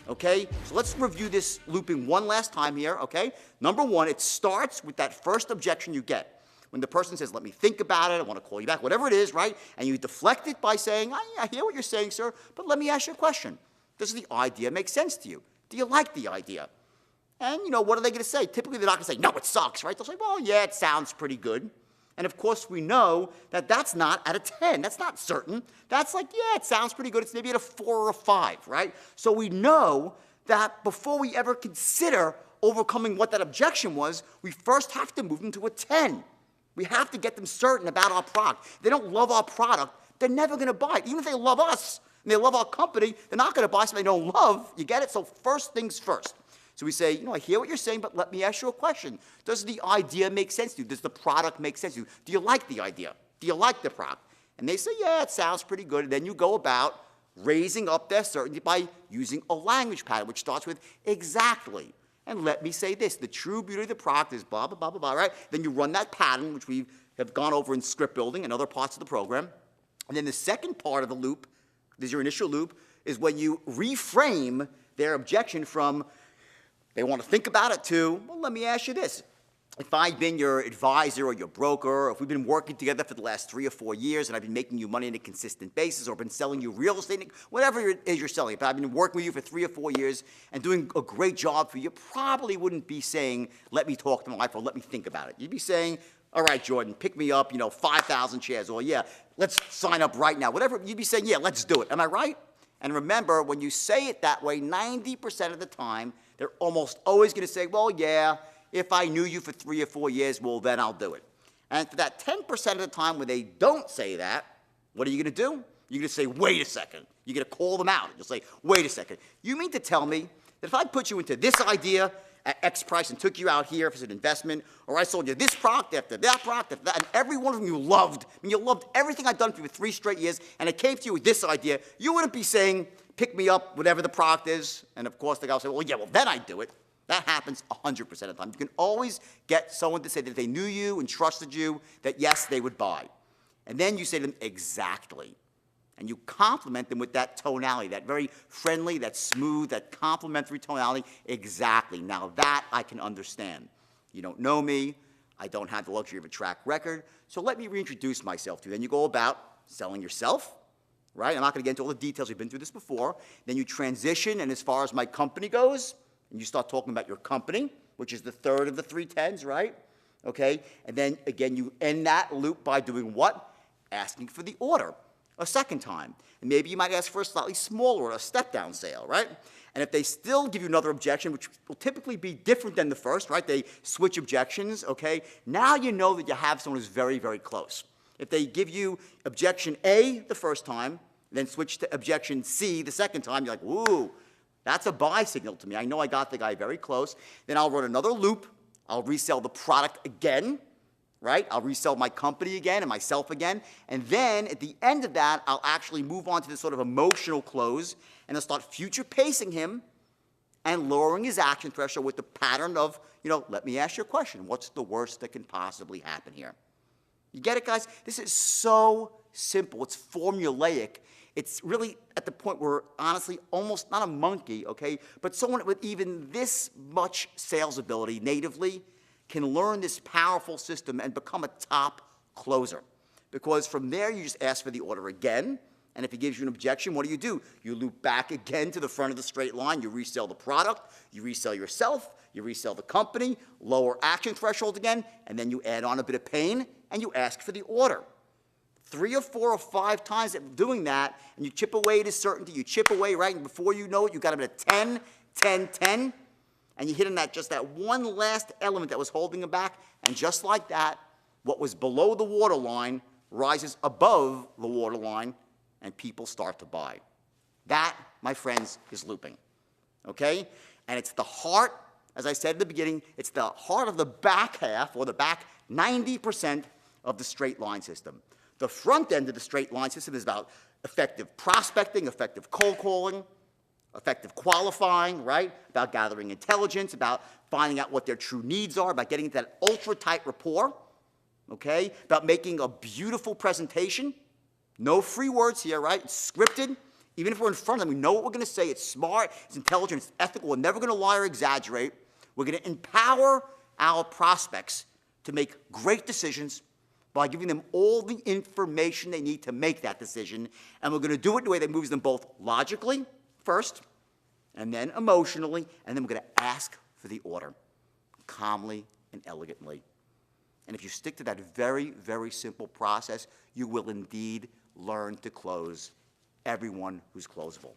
Okay, so let's review this looping one last time here, okay? Number one, it starts with that first objection you get. When the person says, let me think about it, I want to call you back, whatever it is, right? And you deflect it by saying, I hear what you're saying, sir, but let me ask you a question. Does the idea make sense to you? Do you like the idea? And, what are they going to say? Typically, they're not going to say, no, it sucks, right? They'll say, well, yeah, it sounds pretty good. And, of course, we know that that's not at a 10. That's not certain. That's like, yeah, it sounds pretty good. It's maybe at a 4 or a 5, right? So we know that before we ever consider overcoming what that objection was, we first have to move them to a 10. We have to get them certain about our product. If they don't love our product, they're never going to buy it. Even if they love us and they love our company, they're not going to buy something they don't love. You get it? So first things first. So we say, I hear what you're saying, but let me ask you a question. Does the idea make sense to you? Does the product make sense to you? Do you like the idea? Do you like the product? And they say, yeah, it sounds pretty good. And then you go about raising up their certainty by using a language pattern, which starts with exactly. And let me say this, the true beauty of the product is blah, blah, blah, blah, blah, right? Then you run that pattern, which we have gone over in script building and other parts of the program. And then the second part of the loop, this is your initial loop, is when you reframe their objection from they want to think about it to, well, let me ask you this. If I've been your advisor or your broker, or if we've been working together for the last 3 or 4 years and I've been making you money on a consistent basis or been selling you real estate, whatever it is you're selling, if I've been working with you for 3 or 4 years and doing a great job for you, you probably wouldn't be saying, let me talk to my wife or let me think about it. You'd be saying, all right, Jordan, pick me up, 5,000 shares, or yeah, let's sign up right now. Whatever, you'd be saying, yeah, let's do it. Am I right? And remember, when you say it that way, 90% of the time, they're almost always going to say, well, yeah, if I knew you for 3 or 4 years, well, then I'll do it. And for that 10% of the time when they don't say that, what are you going to do? You're going to say, wait a second. You're going to call them out. You'll say, wait a second. You mean to tell me that if I put you into this idea at X price and took you out here as an investment, or I sold you this product after that product, after that, and every one of them you loved, you loved everything I'd done for you for 3 straight years, and I came to you with this idea, you wouldn't be saying, pick me up, whatever the product is, and of course the guy will say, well, yeah, well, then I'd do it. That happens 100% of the time. You can always get someone to say that if they knew you and trusted you, that yes, they would buy. And then you say to them, exactly. And you compliment them with that tonality, that very friendly, that smooth, that complimentary tonality, exactly. Now that I can understand. You don't know me. I don't have the luxury of a track record. So let me reintroduce myself to you. Then you go about selling yourself. Right? I'm not going to get into all the details. We've been through this before. Then you transition, and as far as my company goes, and you start talking about your company, which is the third of the 3 10s, right? Okay? And then, again, you end that loop by doing what? Asking for the order a second time. And maybe you might ask for a slightly smaller or a step-down sale, right? And if they still give you another objection, which will typically be different than the first, right? They switch objections, okay? Now you know that you have someone who's very, very close. If they give you objection A the first time, then switch to objection C the second time, you're like, ooh, that's a buy signal to me. I know I got the guy very close. Then I'll run another loop. I'll resell the product again, right? I'll resell my company again and myself again. And then at the end of that, I'll actually move on to this sort of emotional close, and I'll start future pacing him and lowering his action threshold with the pattern of, let me ask you a question. What's the worst that can possibly happen here? You get it, guys? This is so simple. It's formulaic. It's really at the point where, honestly, almost not a monkey, okay, but someone with even this much sales ability natively can learn this powerful system and become a top closer. Because from there, you just ask for the order again, and if he gives you an objection, what do? You loop back again to the front of the straight line. You resell the product. You resell yourself. You resell the company. Lower action threshold again, and then you add on a bit of pain, and you ask for the order. 3 or 4 or 5 times of doing that, and you chip away at his certainty, you chip away, right, and before you know it, you got him at a 10, 10, 10, and you hit him at just that one last element that was holding him back, and just like that, what was below the waterline rises above the waterline, and people start to buy. That, my friends, is looping, okay? And it's the heart, as I said at the beginning, it's the heart of the back half, or the back 90% of the straight line system. The front end of the straight line system is about effective prospecting, effective cold calling, effective qualifying, right? About gathering intelligence, about finding out what their true needs are, about getting into that ultra-tight rapport, okay? About making a beautiful presentation. No free words here, right? It's scripted. Even if we're in front of them, we know what we're going to say. It's smart, it's intelligent, it's ethical. We're never going to lie or exaggerate. We're going to empower our prospects to make great decisions by giving them all the information they need to make that decision. And we're going to do it in a way that moves them both logically first, and then emotionally, and then we're going to ask for the order, calmly and elegantly. And if you stick to that very, very simple process, you will indeed learn to close everyone who's closable.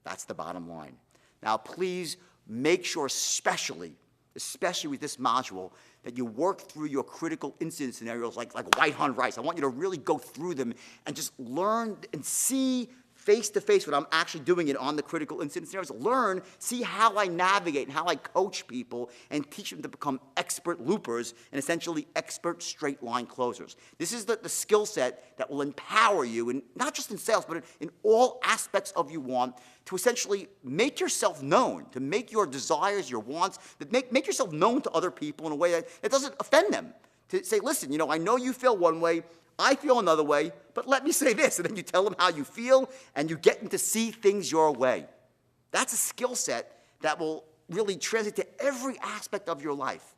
That's the bottom line. Now, please make sure, especially with this module, that you work through your critical incident scenarios like white on rice. I want you to really go through them and just learn and see face to face what I'm actually doing it on the critical incident scenarios. Learn, see how I navigate and how I coach people and teach them to become expert loopers and essentially expert straight line closers. This is the skill set that will empower you, and not just in sales, but in all aspects of you want, to essentially make yourself known, to make your desires, your wants, that make yourself known to other people in a way that doesn't offend them. To say, listen, I know you feel one way, I feel another way, but let me say this. And then you tell them how you feel, and you get them to see things your way. That's a skill set that will really translate to every aspect of your life.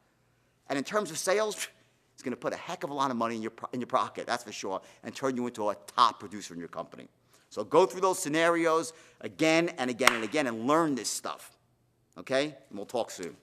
And in terms of sales, it's going to put a heck of a lot of money in your pocket, that's for sure, and turn you into a top producer in your company. So go through those scenarios again and again and again and learn this stuff, okay? And we'll talk soon.